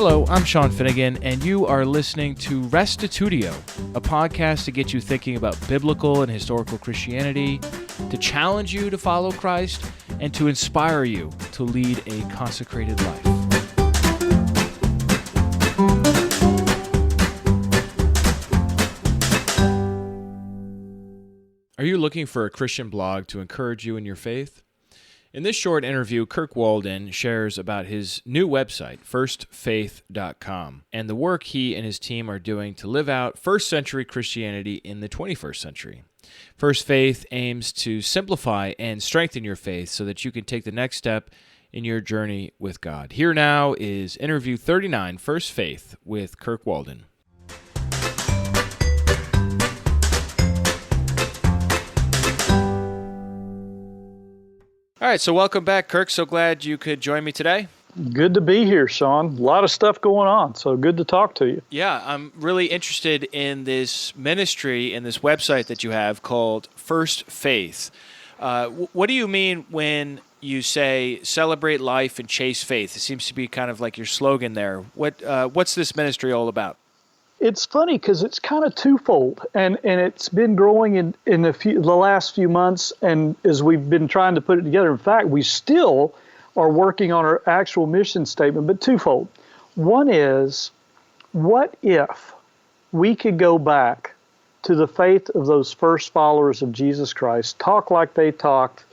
Hello, I'm Sean Finnegan, and you are listening to Restitutio, a podcast to get you thinking about biblical and historical Christianity, to challenge you to follow Christ, and to inspire you to lead a consecrated life. Are you looking for a Christian blog to encourage you in your faith? In this short interview, Kirk Walden shares about his new website, firstfaith.com, and the work he and his team are doing to live out first-century Christianity in the 21st century. First Faith aims to simplify and strengthen your faith so that you can take the next step in your journey with God. Here now is interview 39, First Faith, with Kirk Walden. All right, so welcome back, Kirk. So glad you could join me today. Good to be here, Sean. A lot of stuff going on, so good to talk to you. Yeah, I'm really interested in this ministry and this website that you have called First Faith. What do you mean when you say celebrate life and chase faith? It seems to be kind of like your slogan there. What's this ministry all about? It's funny because it's kind of twofold, and it's been growing in the last few months, and as we've been trying to put it together. In fact, we still are working on our actual mission statement, but twofold. One is, what if we could go back to the faith of those first followers of Jesus Christ, talk like they talked,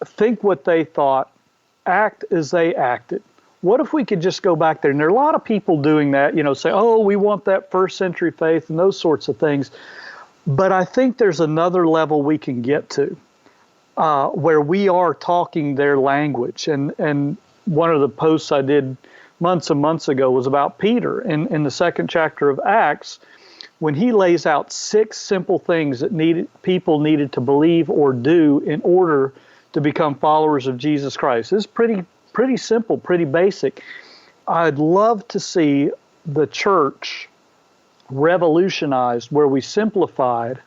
think what they thought, act as they acted? What if we could just go back there? And there are a lot of people doing that, say, oh, we want that first century faith and those sorts of things. But I think there's another level we can get to where we are talking their language. And one of the posts I did months and months ago was about Peter in the second chapter of Acts, when he lays out 6 simple things that people needed to believe or do in order to become followers of Jesus Christ. It's pretty simple, pretty basic. I'd love to see the church revolutionized where we simplified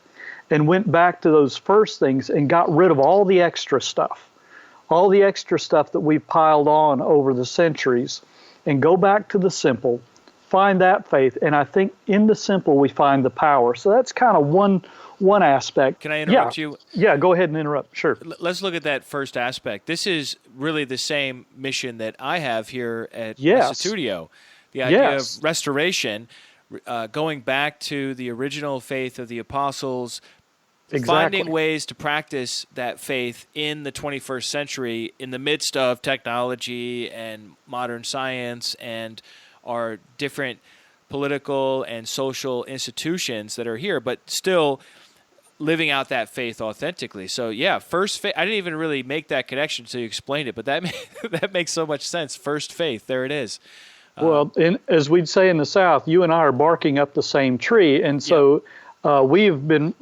and went back to those first things and got rid of all the extra stuff that we've piled on over the centuries, and go back to the simple, find that faith. And I think in the simple we find the power. So that's kind of one aspect. Can I interrupt you? Yeah, go ahead and interrupt. Sure. Let's look at that first aspect. This is really the same mission that I have here at Restitutio. The idea of restoration, going back to the original faith of the apostles, finding ways to practice that faith in the 21st century in the midst of technology and modern science and our different political and social institutions that are here, but still living out that faith authentically. So yeah, first faith. I didn't even really make that connection until you explained it, but that makes so much sense. First faith, there it is. Well, as we'd say in the South, you and I are barking up the same tree, and so we've been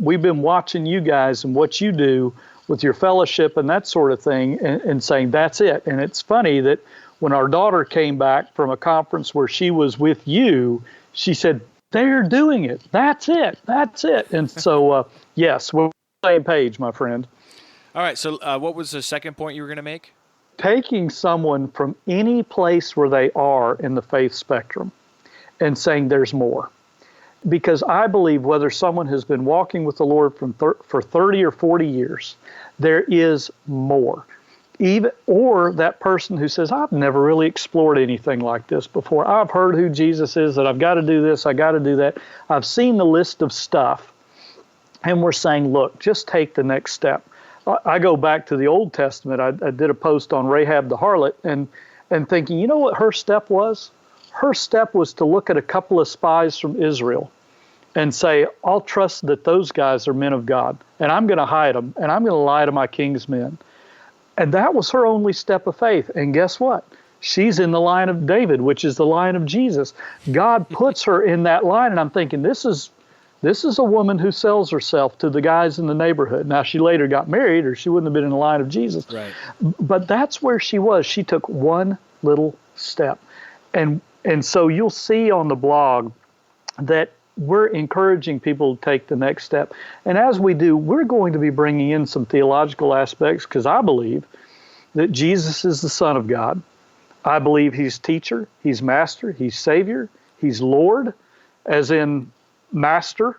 watching you guys and what you do with your fellowship and that sort of thing, and saying that's it. And it's funny that when our daughter came back from a conference where she was with you, she said, they're doing it. That's it. That's it. And so, yes, we're on the same page, my friend. All right. So what was the second point you were going to make? Taking someone from any place where they are in the faith spectrum and saying there's more. Because I believe whether someone has been walking with the Lord for 30 or 40 years, there is more. Or that person who says, I've never really explored anything like this before. I've heard who Jesus is, that I've got to do this, I got to do that. I've seen the list of stuff. And we're saying, look, just take the next step. I go back to the Old Testament. I did a post on Rahab the harlot and thinking, you know what her step was? Her step was to look at a couple of spies from Israel and say, I'll trust that those guys are men of God, and I'm going to hide them, and I'm going to lie to my king's men. And that was her only step of faith. And guess what? She's in the line of David, which is the line of Jesus. God puts her in that line, and I'm thinking, this is a woman who sells herself to the guys in the neighborhood. Now, she later got married, or she wouldn't have been in the line of Jesus. Right. But that's where she was. She took one little step. And so you'll see on the blog that we're encouraging people to take the next step. And as we do, we're going to be bringing in some theological aspects, because I believe that Jesus is the Son of God. I believe he's teacher, he's master, he's savior, he's Lord, as in master.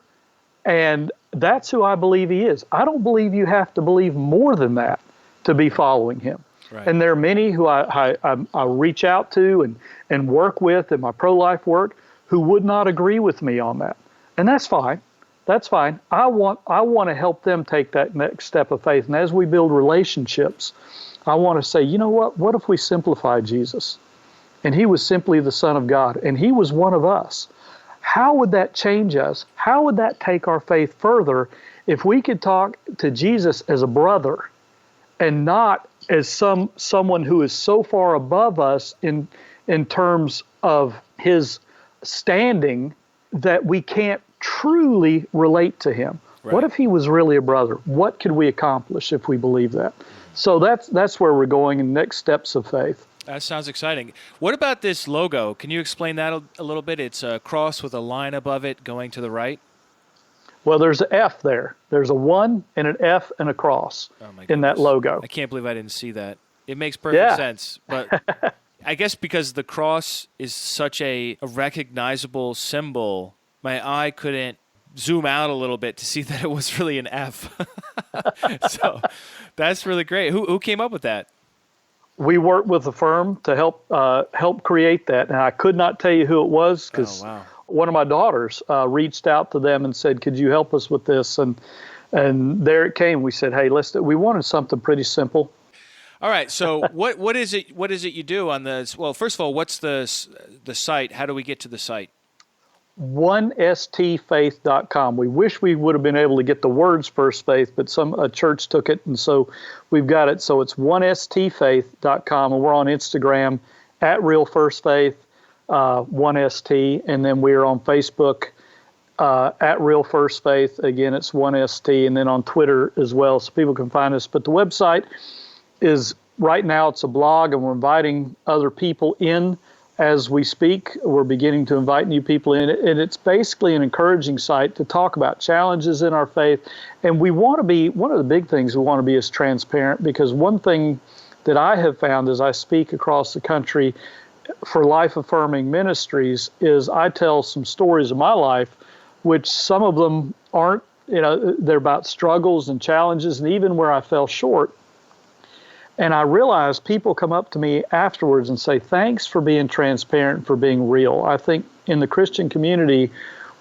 And that's who I believe he is. I don't believe you have to believe more than that to be following him. Right. And there are many who I reach out to and work with in my pro-life work who would not agree with me on that. And that's fine. That's fine. I want to help them take that next step of faith. And as we build relationships, I want to say, you know what? What if we simplify Jesus? And he was simply the Son of God, and he was one of us. How would that change us? How would that take our faith further if we could talk to Jesus as a brother and not as someone who is so far above us in terms of his standing that we can't truly relate to him? Right. What if he was really a brother? What could we accomplish if we believe that? So that's where we're going in the next steps of faith. That sounds exciting. What about this logo? Can you explain that a little bit? It's a cross with a line above it going to the right. Well, there's an F there. There's a 1 and an F and a cross in that logo. I can't believe I didn't see that. It makes perfect sense. But I guess because the cross is such a recognizable symbol, my eye couldn't zoom out a little bit to see that it was really an F. So that's really great. Who came up with that? We worked with a firm to help create that, and I could not tell you who it was because one of my daughters reached out to them and said, "Could you help us with this?" And there it came. We said, "Hey, we wanted something pretty simple." All right. So what is it? What is it you do on this? Well, first of all, what's the site? How do we get to the site? onestfaith.com. We wish we would have been able to get the words First Faith, but a church took it, and so we've got it. So it's onestfaith.com, and we're on Instagram at Real First Faith, 1ST, and then we're on Facebook at Real First Faith. Again, it's 1ST, and then on Twitter as well, so people can find us. But the website is, right now, it's a blog, and we're inviting other people in as we speak. We're beginning to invite new people in, and it's basically an encouraging site to talk about challenges in our faith. And we want to be, one of the big things we want to be is transparent, because one thing that I have found as I speak across the country for life-affirming ministries is I tell some stories of my life, which some of them aren't, they're about struggles and challenges and even where I fell short. And I realize people come up to me afterwards and say, "Thanks for being transparent, for being real." I think in the Christian community,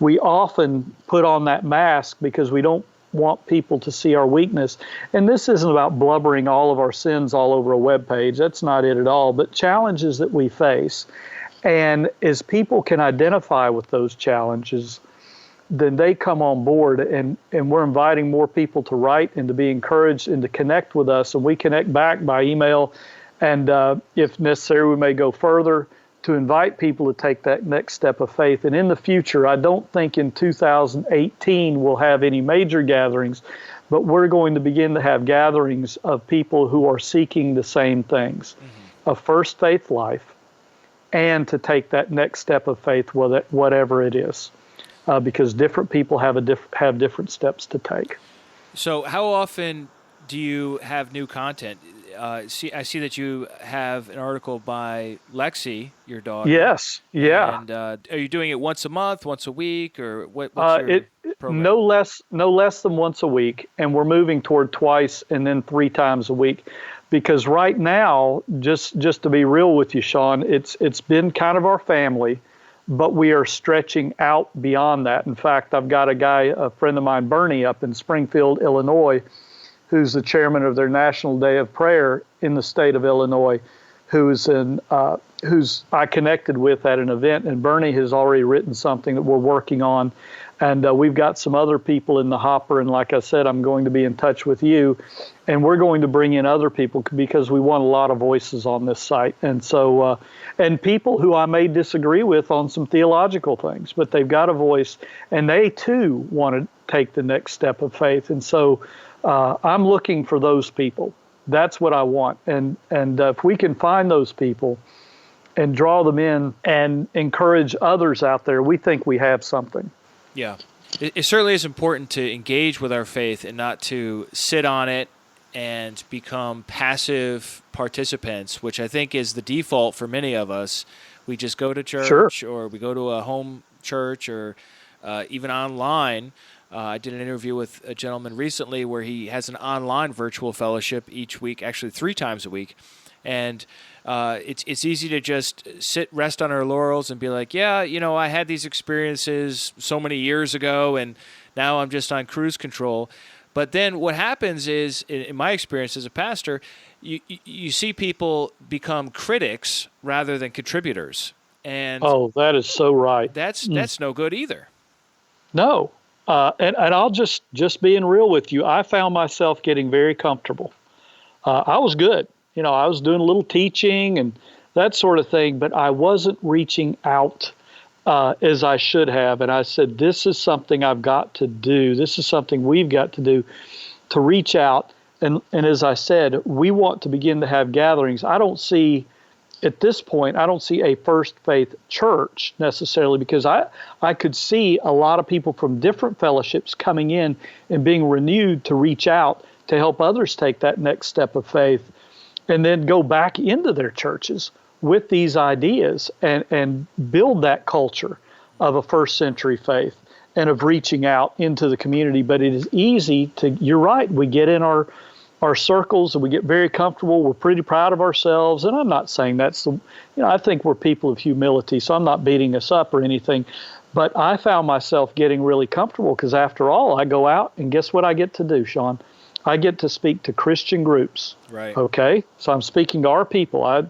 we often put on that mask because we don't want people to see our weakness. And this isn't about blubbering all of our sins all over a web page. That's not it at all. But challenges that we face. And as people can identify with those challenges, then they come on board, and we're inviting more people to write and to be encouraged and to connect with us. And we connect back by email, and if necessary, we may go further to invite people to take that next step of faith. And in the future, I don't think in 2018 we'll have any major gatherings, but we're going to begin to have gatherings of people who are seeking the same things, a first faith life, and to take that next step of faith, whatever it is. Because different people have different steps to take. So how often do you have new content? I see that you have an article by Lexi, your daughter. Yes, yeah. And are you doing it once a month, once a week, or what's your program? No less than once a week, and we're moving toward twice and then 3 times a week. Because right now, just to be real with you, Sean, it's been kind of our family. But we are stretching out beyond that. In fact, I've got a friend of mine, Bernie, up in Springfield, Illinois, who's the chairman of their National Day of Prayer in the state of Illinois, who's I connected with at an event. And Bernie has already written something that we're working on. And we've got some other people in the hopper. And like I said, I'm going to be in touch with you. And we're going to bring in other people because we want a lot of voices on this site. And so, and people who I may disagree with on some theological things, but they've got a voice, and they too want to take the next step of faith. And so I'm looking for those people. That's what I want. And if we can find those people and draw them in and encourage others out there, we think we have something. Yeah. It certainly is important to engage with our faith and not to sit on it and become passive participants, which I think is the default for many of us. We just go to church, or we go to a home church, or even online. I did an interview with a gentleman recently where he has an online virtual fellowship each week, actually 3 times a week. And it's easy to just rest on our laurels and be like, yeah, I had these experiences so many years ago, and now I'm just on cruise control. But then what happens is, in my experience as a pastor, you see people become critics rather than contributors. And that is so right. That's no good either. No. And I'll just being real with you, I found myself getting very comfortable. I was good. I was doing a little teaching and that sort of thing, but I wasn't reaching out as I should have. And I said, this is something I've got to do. This is something we've got to do, to reach out. And as I said, we want to begin to have gatherings. At this point, I don't see a First Faith church necessarily, because I could see a lot of people from different fellowships coming in and being renewed to reach out to help others take that next step of faith, and then go back into their churches with these ideas and build that culture of a first century faith and of reaching out into the community. But it is easy you're right, we get in our circles and we get very comfortable. We're pretty proud of ourselves. And I'm not saying I think we're people of humility, so I'm not beating us up or anything. But I found myself getting really comfortable because, after all, I go out and guess what I get to do, Sean? I get to speak to Christian groups. Right. Okay? So I'm speaking to our people.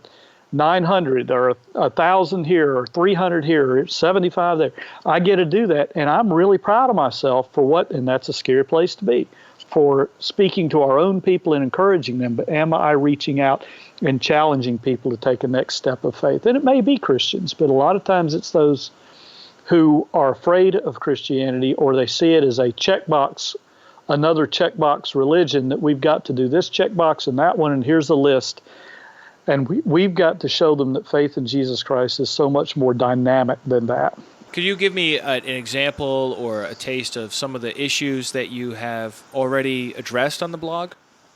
900 or 1,000 here or 300 here or 75 there. I get to do that, and I'm really proud of myself and that's a scary place to be, for speaking to our own people and encouraging them. But am I reaching out and challenging people to take a next step of faith? And it may be Christians, but a lot of times it's those who are afraid of Christianity, or they see it as a checkbox, another checkbox religion, that we've got to do this checkbox and that one, and here's the list. And we've got to show them that faith in Jesus Christ is so much more dynamic than that. Could you give me an example or a taste of some of the issues that you have already addressed on the blog?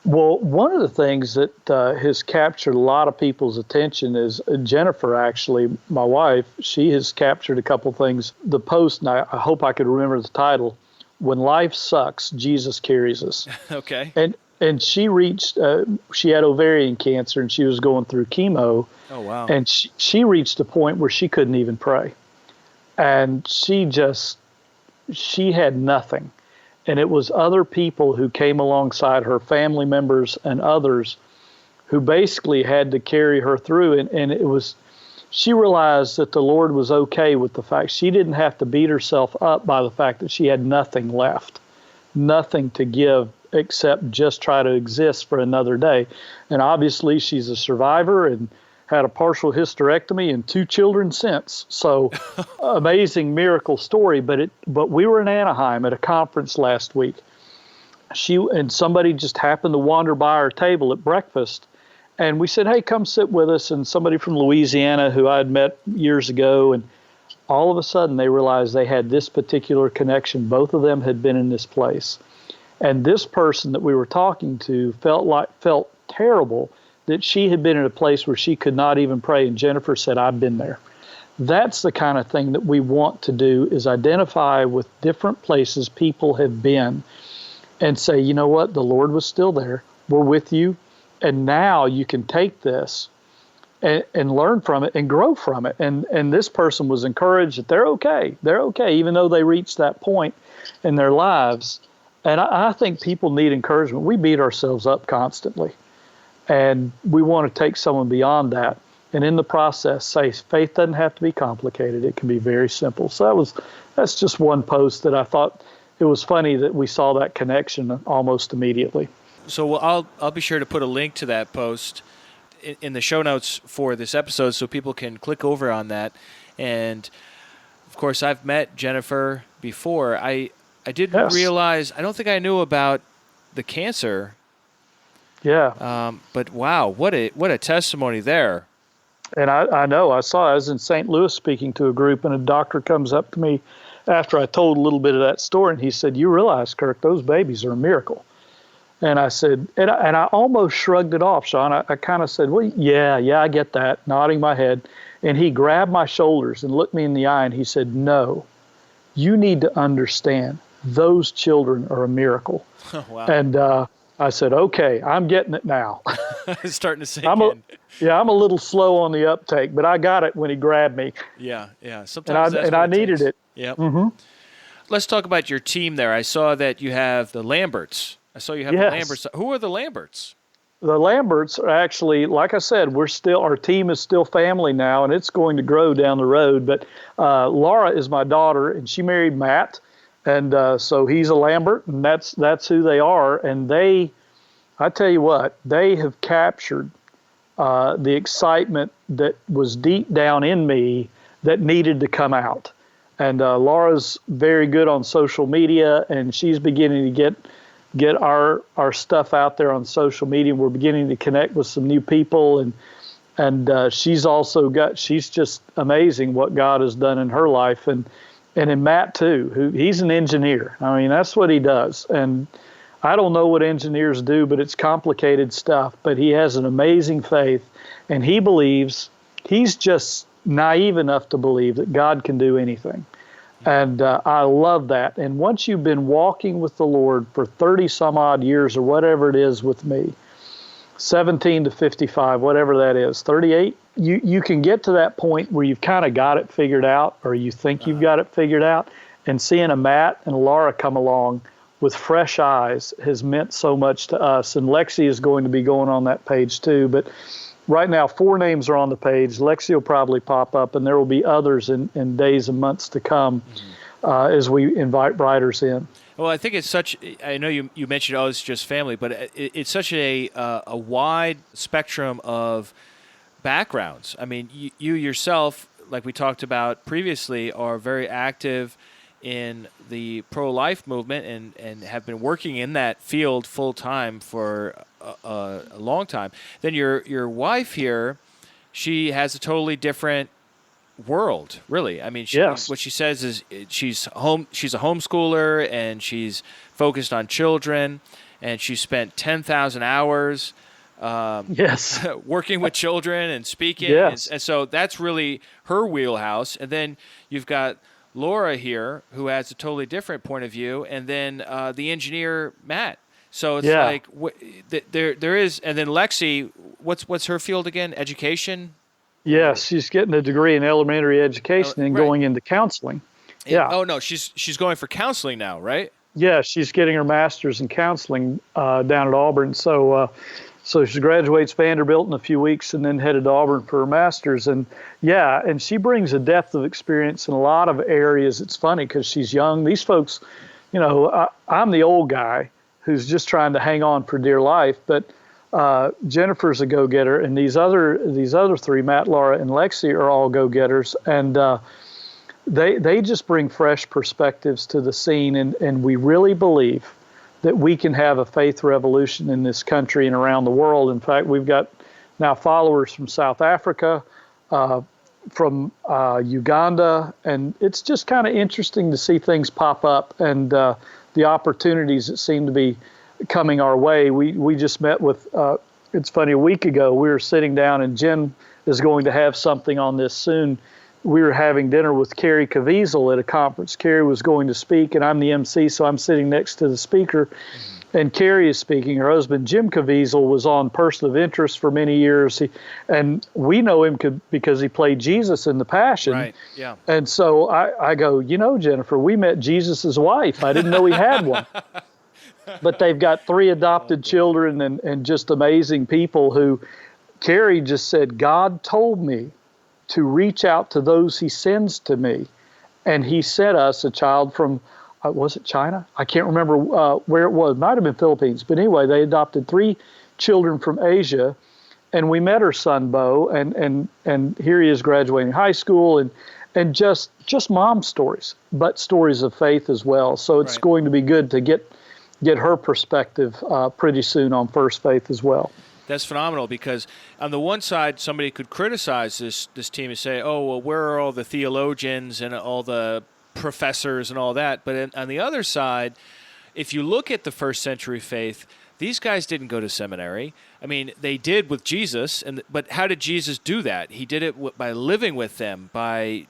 Well, one of the things that has captured a lot of people's attention is Jennifer, actually, my wife. She has captured a couple things. The post, and I hope I could remember the title, "When Life Sucks, Jesus Carries Us." Okay. And she had ovarian cancer, and she was going through chemo. Oh, wow. And she reached a point where she couldn't even pray. And she had nothing. And it was other people who came alongside her, family members and others, who basically had to carry her through. And she realized that the Lord was okay with the fact she didn't have to beat herself up by the fact that she had nothing left, nothing to give except just try to exist for another day. And obviously she's a survivor and had a partial hysterectomy and 2 children since. So amazing miracle story. But we were in Anaheim at a conference last week. And somebody just happened to wander by our table at breakfast. And we said, hey, come sit with us. And somebody from Louisiana who I had met years ago. And all of a sudden they realized they had this particular connection. Both of them had been in this place. And this person that we were talking to felt terrible that she had been in a place where she could not even pray. And Jennifer said, I've been there. That's the kind of thing that we want to do, is identify with different places people have been and say, you know what, the Lord was still there. We're with you. And now you can take this and learn from it and grow from it. And this person was encouraged that they're okay. They're okay, even though they reached that point in their lives. And I think people need encouragement. We beat ourselves up constantly. And we want to take someone beyond that. And in the process, say faith doesn't have to be complicated. It can be very simple. So that's just one post that I thought it was funny that we saw that connection almost immediately. So I'll be sure to put a link to that post in the show notes for this episode so people can click over on that. And, of course, I've met Jennifer before. I didn't realize, I don't think I knew about the cancer. Yeah. But wow, what a testimony there. And I know, I was in St. Louis speaking to a group, and a doctor comes up to me after I told a little bit of that story, and he said, you realize, Kirk, those babies are a miracle. And I said, and I almost shrugged it off, Sean. I kind of said, well, yeah, I get that, nodding my head. And he grabbed my shoulders and looked me in the eye, and he said, no, you need to understand, those children are a miracle. Oh, wow. And I said, okay, I'm getting it now. It's starting to sink in. Yeah, I'm a little slow on the uptake, but I got it when he grabbed me. Yeah. Sometimes I needed it. Yep. Mm-hmm. Let's talk about your team there. I saw that you have the Lamberts. I saw you have the Lamberts. Who are the Lamberts? The Lamberts are actually, like I said, our team is still family now, and it's going to grow down the road. But Laura is my daughter, and she married Matt, and so he's a Lambert, and that's who they are. And I tell you what, they have captured the excitement that was deep down in me that needed to come out. And Laura's very good on social media, and she's beginning to get our stuff out there on social media. We're beginning to connect with some new people, and she's just amazing what God has done in her life, and in Matt too. He's an engineer. I mean, that's what he does, and I don't know what engineers do, but it's complicated stuff. But he has an amazing faith, and he's just naive enough to believe that God can do anything. And I love that. And once you've been walking with the Lord for 30 some odd years or whatever it is with me, 17 to 55, whatever that is, 38, you can get to that point where you've kind of got it figured out, or you think you've got it figured out. And seeing a Matt and Laura come along with fresh eyes has meant so much to us. And Lexi is going to be going on that page too. But right now, 4 names are on the page. Lexi will probably pop up, and there will be others in days and months to come as we invite writers in. Well, I think it's I know you mentioned, it's just family, but it's such a wide spectrum of backgrounds. I mean, you yourself, like we talked about previously, are very active in the pro-life movement and have been working in that field full-time for a long time. Then your wife here, she has a totally different world, really. I mean, what she says is she's a homeschooler, and she's focused on children, and she spent 10,000 hours working with children and speaking. Yes. And so that's really her wheelhouse. And then you've got Laura here, who has a totally different point of view, and then the engineer Matt. So it's like there is, and then Lexi, what's her field again? Education. Yes, she's getting a degree in elementary education and going into counseling. Yeah. Oh no, she's going for counseling now, right? Yeah, she's getting her master's in counseling down at Auburn. So she graduates Vanderbilt in a few weeks, and then headed to Auburn for her master's. And she brings a depth of experience in a lot of areas. It's funny because she's young. These folks, I'm the old guy who's just trying to hang on for dear life, but Jennifer's a go-getter, and these other 3, Matt, Laura, and Lexi, are all go-getters, and they just bring fresh perspectives to the scene, and we really believe that we can have a faith revolution in this country and around the world. In fact, we've got now followers from South Africa, from Uganda, and it's just kind of interesting to see things pop up and the opportunities that seem to be coming our way. We just met with, it's funny, a week ago, we were sitting down, and Jen is going to have something on this soon. We were having dinner with Carrie Caviezel at a conference. Carrie was going to speak, and I'm the MC, so I'm sitting next to the speaker. Mm-hmm. And Carrie is speaking. Her husband, Jim Caviezel, was on Person of Interest for many years. And we know him because he played Jesus in The Passion. Right, yeah. And so I go, Jennifer, we met Jesus' wife. I didn't know he had one. But they've got 3 adopted children and just amazing people who, Carrie just said, God told me to reach out to those he sends to me. And he sent us a child from, was it China? I can't remember where it was. It might have been Philippines. But anyway, they adopted 3 children from Asia. And we met her son, Bo, and here he is graduating high school, and just mom stories, but stories of faith as well. So it's going to be good to get her perspective pretty soon on First Faith as well. That's phenomenal, because on the one side, somebody could criticize this team and say, oh, well, where are all the theologians and all the professors and all that? But on the other side, if you look at the first century faith, these guys didn't go to seminary. I mean, they did with Jesus, but how did Jesus do that? He did it by living with them, by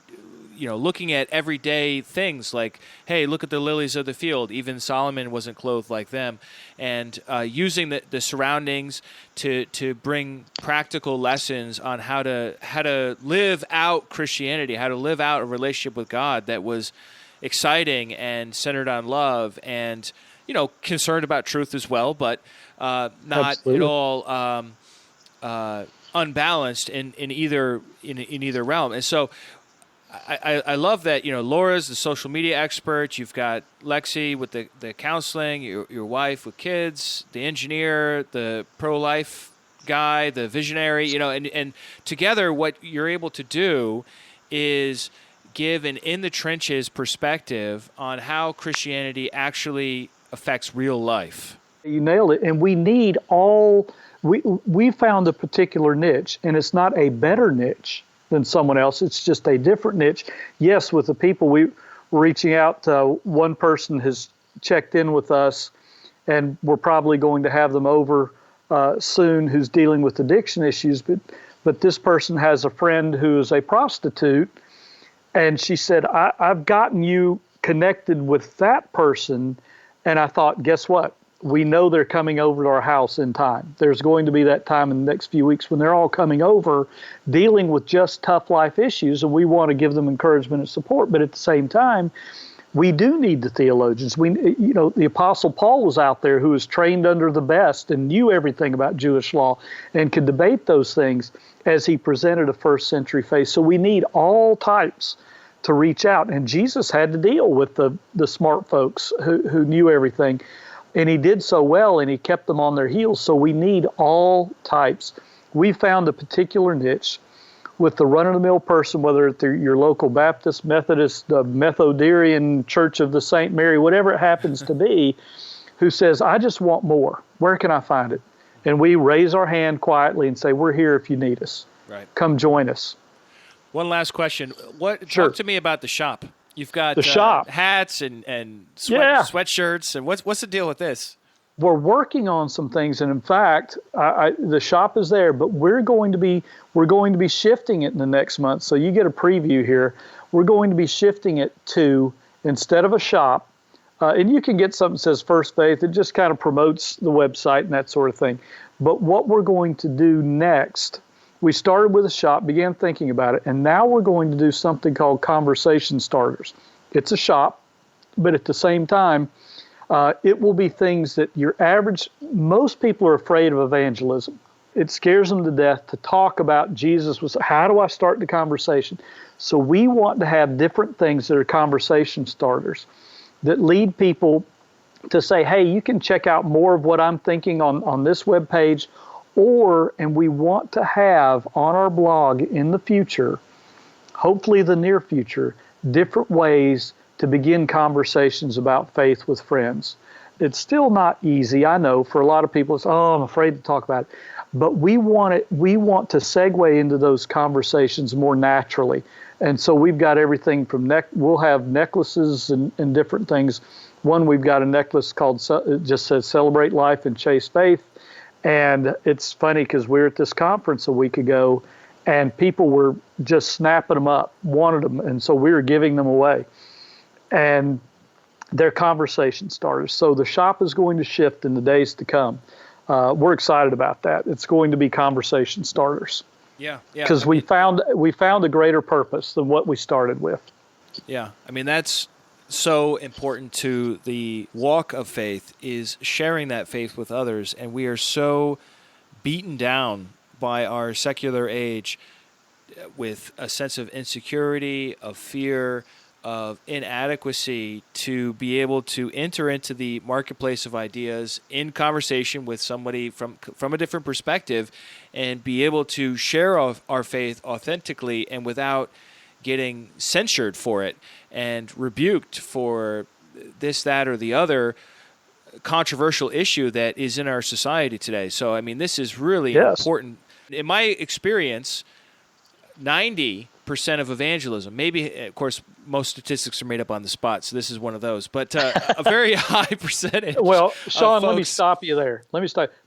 looking at everyday things like, hey, look at the lilies of the field. Even Solomon wasn't clothed like them. And using the surroundings to bring practical lessons on how to live out Christianity, how to live out a relationship with God that was exciting and centered on love and, concerned about truth as well, but not Absolutely. at all unbalanced in either realm. And so I love that, Laura's the social media expert. You've got Lexi with the counseling, your wife with kids, the engineer, the pro-life guy, the visionary, and together what you're able to do is give an in-the-trenches perspective on how Christianity actually affects real life. You nailed it. And we found a particular niche, and it's not a better niche than someone else. It's just a different niche. Yes, with the people we're reaching out, one person has checked in with us, and we're probably going to have them over soon who's dealing with addiction issues. But this person has a friend who is a prostitute, and she said, I've gotten you connected with that person. And I thought, guess what? We know they're coming over to our house in time. There's going to be that time in the next few weeks when they're all coming over dealing with just tough life issues, and we want to give them encouragement and support. But at the same time, we do need the theologians. The Apostle Paul was out there who was trained under the best and knew everything about Jewish law and could debate those things as he presented a first century faith. So we need all types to reach out. And Jesus had to deal with the smart folks who knew everything. And he did so well, and he kept them on their heels. So we need all types. We found a particular niche with the run-of-the-mill person, whether it's your local Baptist, Methodist, Methodarian Church of the St. Mary, whatever it happens to be, who says, I just want more. Where can I find it? And we raise our hand quietly and say, we're here if you need us. Right. Come join us. One last question. Sure. Talk to me about the shop. You've got the shop. Hats and sweatshirts. And what's the deal with this? We're working on some things, and in fact, the shop is there, but we're going to be shifting it in the next month. So you get a preview here. We're going to be shifting it to, instead of a shop, and you can get something that says First Faith. It just kind of promotes the website and that sort of thing. But what we're going to do next, we started with a shop, began thinking about it, and now we're going to do something called Conversation Starters. It's a shop, but at the same time, it will be things that most people are afraid of evangelism. It scares them to death to talk about Jesus. How do I start the conversation? So we want to have different things that are conversation starters that lead people to say, hey, you can check out more of what I'm thinking on this webpage. And we want to have on our blog in the future, hopefully the near future, different ways to begin conversations about faith with friends. It's still not easy, I know, for a lot of people. It's, I'm afraid to talk about it. But we want to segue into those conversations more naturally. And so we've got everything from we'll have necklaces and different things. One, we've got a necklace called, it just says Celebrate Life and Chase Faith. And it's funny because we were at this conference a week ago, and people were just snapping them up, wanted them, and so we were giving them away. And they're conversation starters. So the shop is going to shift in the days to come. We're excited about that. It's going to be conversation starters. Yeah. Because we found a greater purpose than what we started with. Yeah, I mean that's so important to the walk of faith, is sharing that faith with others. And we are so beaten down by our secular age with a sense of insecurity, of fear, of inadequacy to be able to enter into the marketplace of ideas in conversation with somebody from a different perspective and be able to share our faith authentically and without getting censured for it and rebuked for this, that, or the other controversial issue that is in our society today. So, I mean, this is really important. In my experience, 90% percent of evangelism. Maybe, of course, most statistics are made up on the spot, so this is one of those. But a very high percentage. Well, Sean, let me stop you there.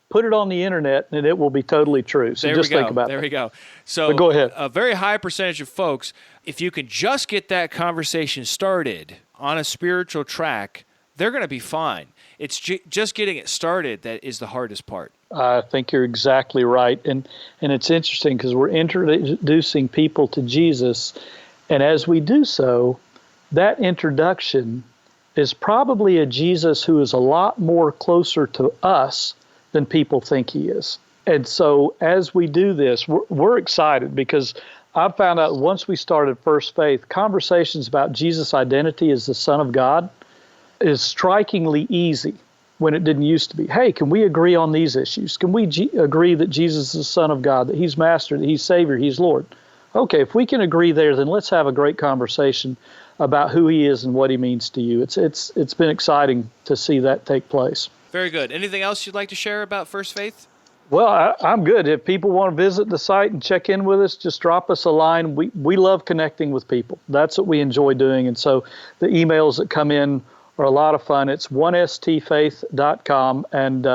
Put it on the internet, and it will be totally true. So just think about that. There we go. So but go ahead. A very high percentage of folks, if you can just get that conversation started on a spiritual track, they're going to be fine. It's just getting it started that is the hardest part. I think you're exactly right. And it's interesting because we're introducing people to Jesus. And as we do so, that introduction is probably a Jesus who is a lot more closer to us than people think he is. And so as we do this, we're excited because I found out once we started First Faith, conversations about Jesus' identity as the Son of God is strikingly easy when it didn't used to be. Hey, can we agree on these issues? Can we agree that Jesus is the Son of God, that he's Master, that he's Savior, he's Lord? Okay, if we can agree there, then let's have a great conversation about who he is and what he means to you. It's been exciting to see that take place. Very good. Anything else you'd like to share about First Faith? Well, I'm good. If people want to visit the site and check in with us, just drop us a line. We love connecting with people. That's what we enjoy doing. And so the emails that come in are a lot of fun. It's 1stfaith.com. And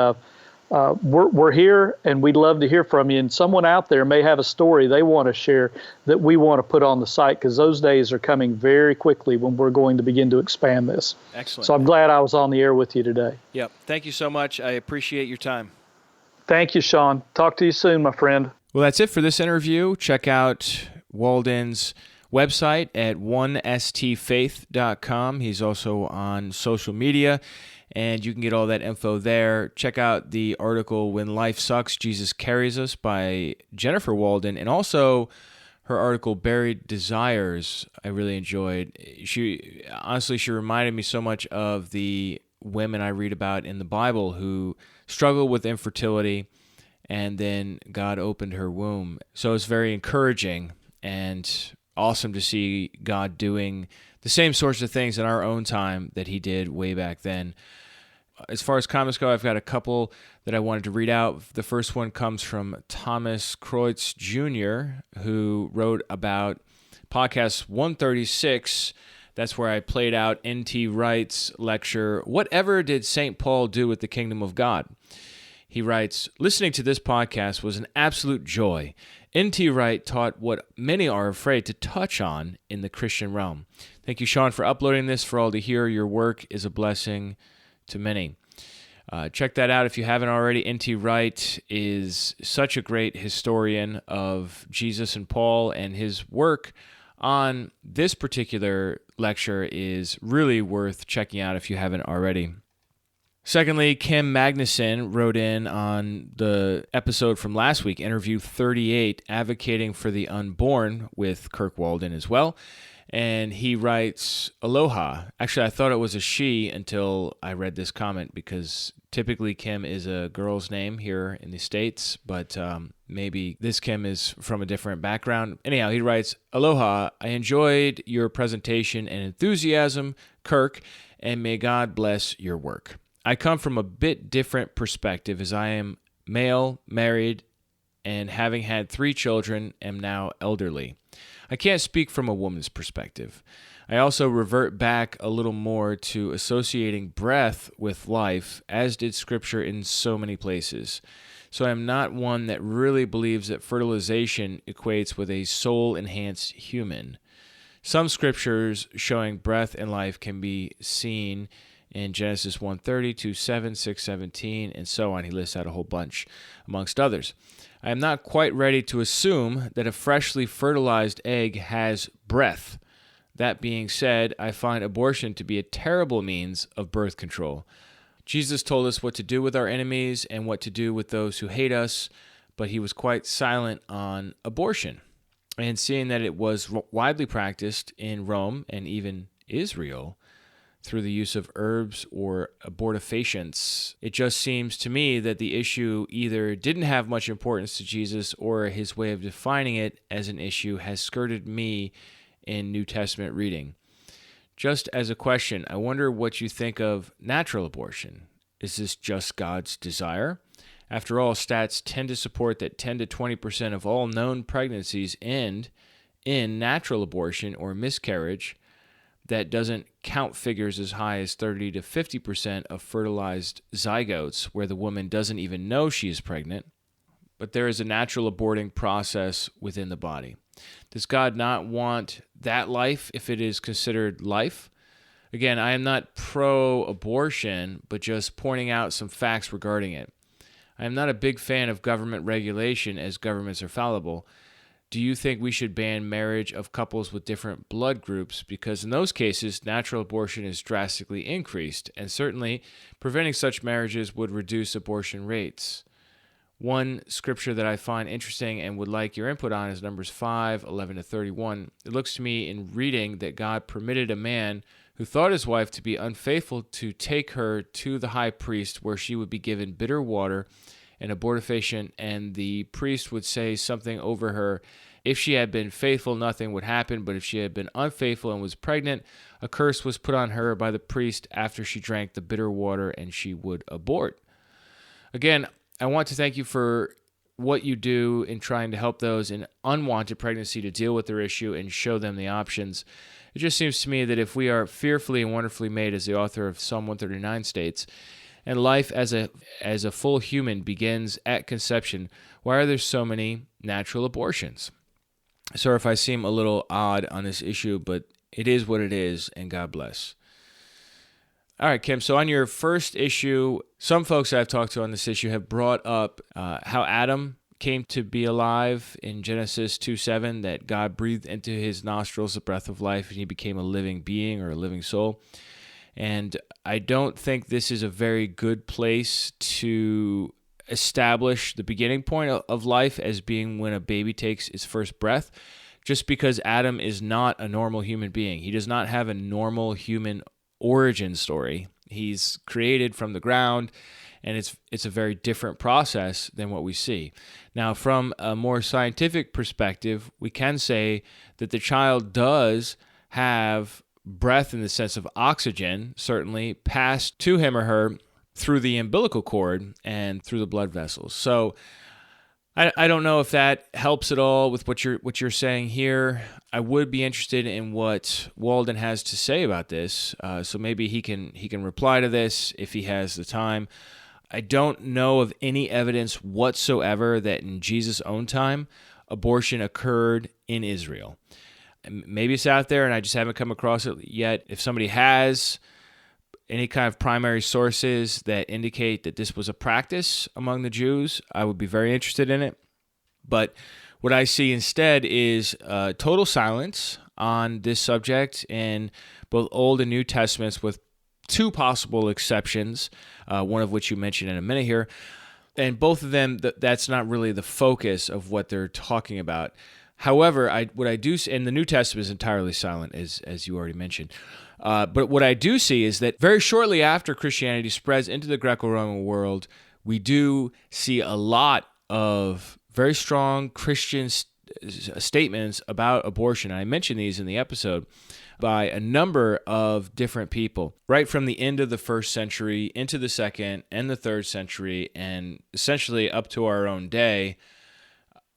we're here, and we'd love to hear from you. And someone out there may have a story they want to share that we want to put on the site, because those days are coming very quickly when we're going to begin to expand this. Excellent. So I'm glad I was on the air with you today. Yep. Thank you so much. I appreciate your time. Thank you, Sean. Talk to you soon, my friend. Well, that's it for this interview. Check out Walden's website at 1stfaith.com. He's also on social media, and you can get all that info there. Check out the article, When Life Sucks, Jesus Carries Us, by Jennifer Walden, and also her article, Buried Desires, I really enjoyed. She reminded me so much of the women I read about in the Bible who struggled with infertility, and then God opened her womb. So it's very encouraging and awesome to see God doing the same sorts of things in our own time that he did way back then. As far as comments go, I've got a couple that I wanted to read out. The first one comes from Thomas Kreutz Jr., who wrote about podcast 136. That's where I played out N.T. Wright's lecture, Whatever Did St. Paul Do with the Kingdom of God? He writes, listening to this podcast was an absolute joy. N.T. Wright taught what many are afraid to touch on in the Christian realm. Thank you, Sean, for uploading this for all to hear. Your work is a blessing to many. Check that out if you haven't already. N.T. Wright is such a great historian of Jesus and Paul, and his work on this particular lecture is really worth checking out if you haven't already. Secondly, Kim Magnuson wrote in on the episode from last week, interview 38, advocating for the unborn with Kirk Walden as well. And he writes, Aloha. Actually, I thought it was a she until I read this comment, because typically Kim is a girl's name here in the States, but maybe this Kim is from a different background. Anyhow, he writes, Aloha. I enjoyed your presentation and enthusiasm, Kirk, and may God bless your work. I come from a bit different perspective, as I am male, married, and having had 3 children, am now elderly. I can't speak from a woman's perspective. I also revert back a little more to associating breath with life, as did Scripture in so many places. So I am not one that really believes that fertilization equates with a soul-enhanced human. Some Scriptures showing breath and life can be seen in Genesis 1:30, 2:7, 6:17, and so on. He lists out a whole bunch, amongst others. I am not quite ready to assume that a freshly fertilized egg has breath. That being said, I find abortion to be a terrible means of birth control. Jesus told us what to do with our enemies and what to do with those who hate us, but he was quite silent on abortion. And seeing that it was widely practiced in Rome and even Israel through the use of herbs or abortifacients, it just seems to me that the issue either didn't have much importance to Jesus, or his way of defining it as an issue has skirted me in New Testament reading. Just as a question, I wonder what you think of natural abortion. Is this just God's desire? After all, stats tend to support that 10 to 20% of all known pregnancies end in natural abortion or miscarriage that doesn't count figures as high as 30 to 50% of fertilized zygotes where the woman doesn't even know she is pregnant, but there is a natural aborting process within the body. Does God not want that life if it is considered life? Again, I am not pro-abortion, but just pointing out some facts regarding it. I am not a big fan of government regulation, as governments are fallible. Do you think we should ban marriage of couples with different blood groups? Because in those cases, natural abortion is drastically increased, and certainly preventing such marriages would reduce abortion rates. One scripture that I find interesting and would like your input on is Numbers 5:11-31. It looks to me in reading that God permitted a man who thought his wife to be unfaithful to take her to the high priest, where she would be given bitter water and abortifacient, and the priest would say something over her. If she had been faithful, nothing would happen, but if she had been unfaithful and was pregnant, a curse was put on her by the priest after she drank the bitter water, and she would abort. Again, I want to thank you for what you do in trying to help those in unwanted pregnancy to deal with their issue and show them the options. It just seems to me that if we are fearfully and wonderfully made, as the author of Psalm 139 states, and life as a full human begins at conception, why are there so many natural abortions? Sorry if I seem a little odd on this issue, but it is what it is, and God bless. All right, Kim, so on your first issue, some folks I've talked to on this issue have brought up how Adam came to be alive in Genesis 2:7, that God breathed into his nostrils the breath of life, and he became a living being or a living soul. And I don't think this is a very good place to establish the beginning point of life as being when a baby takes its first breath, just because Adam is not a normal human being. He does not have a normal human origin story. He's created from the ground, and it's a very different process than what we see. Now, from a more scientific perspective, we can say that the child does have breath in the sense of oxygen, certainly, passed to him or her through the umbilical cord and through the blood vessels. So I don't know if that helps at all with what you're saying here. I would be interested in what Walden has to say about this, so maybe he can reply to this if he has the time. I don't know of any evidence whatsoever that in Jesus' own time, abortion occurred in Israel. Maybe it's out there and I just haven't come across it yet. If somebody has any kind of primary sources that indicate that this was a practice among the Jews, I would be very interested in it. But what I see instead is total silence on this subject in both Old and New Testaments, with two possible exceptions, one of which you mentioned in a minute here. And both of them, that's not really the focus of what they're talking about. However, what I do see, and the New Testament is entirely silent, as you already mentioned. But what I do see is that very shortly after Christianity spreads into the Greco-Roman world, we do see a lot of very strong Christian statements about abortion. And I mentioned these in the episode by a number of different people, right from the end of the first century into the second and the third century, and essentially up to our own day.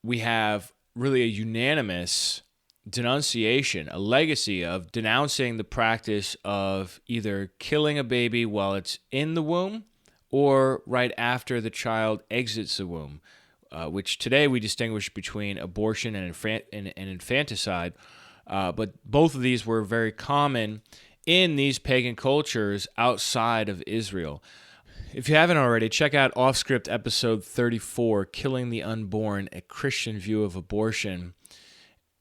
We have really a unanimous denunciation, a legacy of denouncing the practice of either killing a baby while it's in the womb or right after the child exits the womb, which today we distinguish between abortion and infanticide. But both of these were very common in these pagan cultures outside of Israel. If you haven't already, check out Off Script episode 34, Killing the Unborn, a Christian View of Abortion,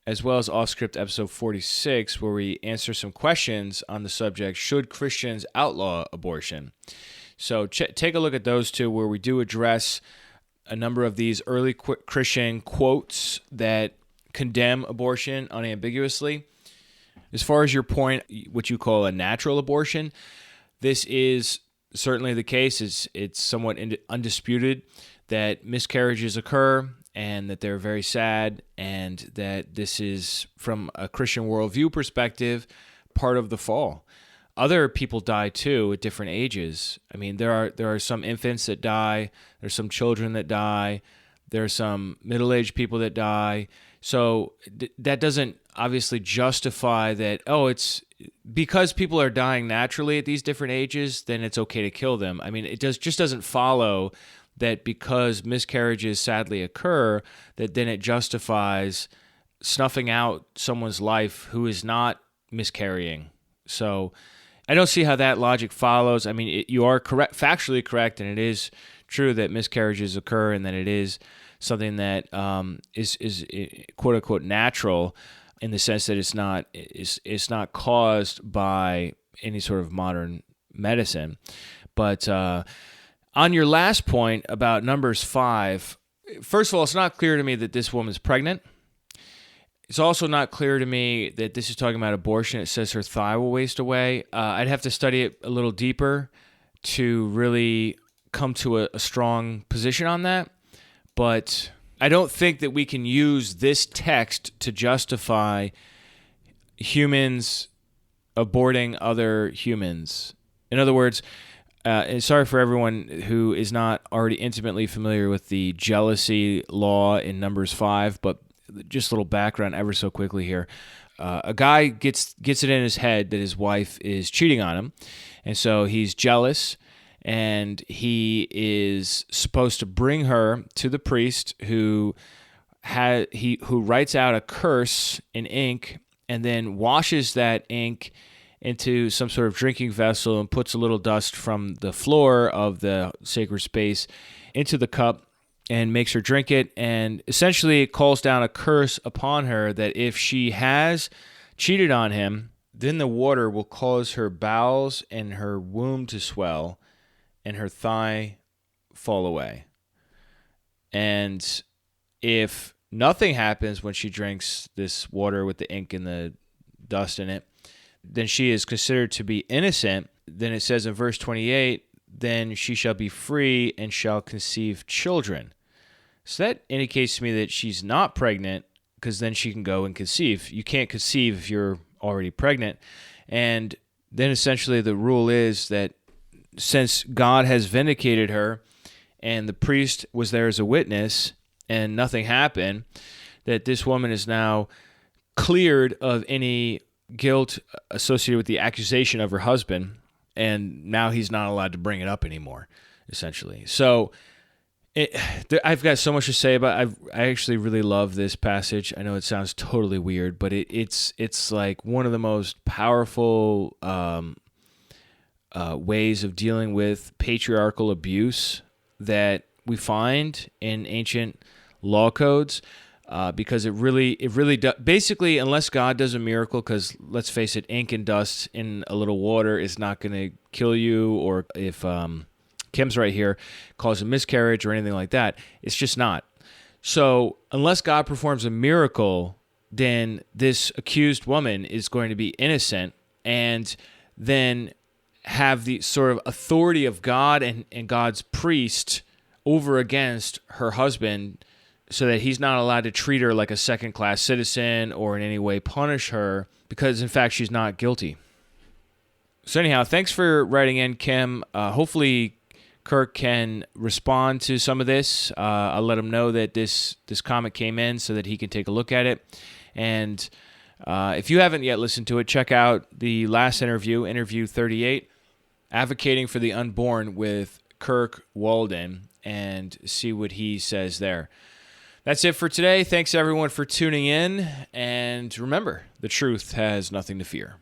as well as Off Script episode 46, where we answer some questions on the subject, should Christians outlaw abortion? So take a look at those two, where we do address a number of these early Christian quotes that condemn abortion unambiguously. As far as your point, what you call a natural abortion, this is certainly the case. It's somewhat undisputed that miscarriages occur and that they're very sad, and that this is, from a Christian worldview perspective, part of the fall. Other people die too at different ages. I mean, there are some infants that die. There's some children that die. There are some middle-aged people that die. So that doesn't obviously justify that, it's because people are dying naturally at these different ages, then it's okay to kill them. I mean, it just doesn't follow that because miscarriages sadly occur, that then it justifies snuffing out someone's life who is not miscarrying. So I don't see how that logic follows. I mean, you are correct, factually correct, and it is true that miscarriages occur and that it is something that is quote unquote natural, in the sense that it's not caused by any sort of modern medicine. But on your last point about Numbers 5, first of all, it's not clear to me that this woman's pregnant. It's also not clear to me that this is talking about abortion. It says her thigh will waste away. I'd have to study it a little deeper to really come to a strong position on that. But I don't think that we can use this text to justify humans aborting other humans. In other words, and sorry for everyone who is not already intimately familiar with the jealousy law in Numbers 5, but just a little background ever so quickly here. A guy gets it in his head that his wife is cheating on him, and so he's jealous, and he is supposed to bring her to the priest who writes out a curse in ink and then washes that ink into some sort of drinking vessel and puts a little dust from the floor of the sacred space into the cup and makes her drink it. And essentially it calls down a curse upon her that if she has cheated on him, then the water will cause her bowels and her womb to swell and her thigh fall away. And if nothing happens when she drinks this water with the ink and the dust in it, then she is considered to be innocent. Then it says in verse 28, then she shall be free and shall conceive children. So that indicates to me that she's not pregnant, because then she can go and conceive. You can't conceive if you're already pregnant. And then essentially the rule is that since God has vindicated her and the priest was there as a witness and nothing happened, that this woman is now cleared of any guilt associated with the accusation of her husband, and now he's not allowed to bring it up anymore, essentially. So I've got so much to say about. I actually really love this passage. I know it sounds totally weird, but it's like one of the most powerful ways of dealing with patriarchal abuse that we find in ancient law codes. Because it really does. Basically, unless God does a miracle, because let's face it, ink and dust in a little water is not going to kill you, or if Kim's right here, cause a miscarriage or anything like that, it's just not. So unless God performs a miracle, then this accused woman is going to be innocent, and then have the sort of authority of God and God's priest over against her husband, so that he's not allowed to treat her like a second-class citizen or in any way punish her, because, in fact, she's not guilty. So anyhow, thanks for writing in, Kim. Hopefully Kirk can respond to some of this. I'll let him know that this comment came in so that he can take a look at it. And if you haven't yet listened to it, check out the last interview 38, Advocating for the Unborn with Kirk Walden, and see what he says there. That's it for today. Thanks, everyone, for tuning in. And remember, the truth has nothing to fear.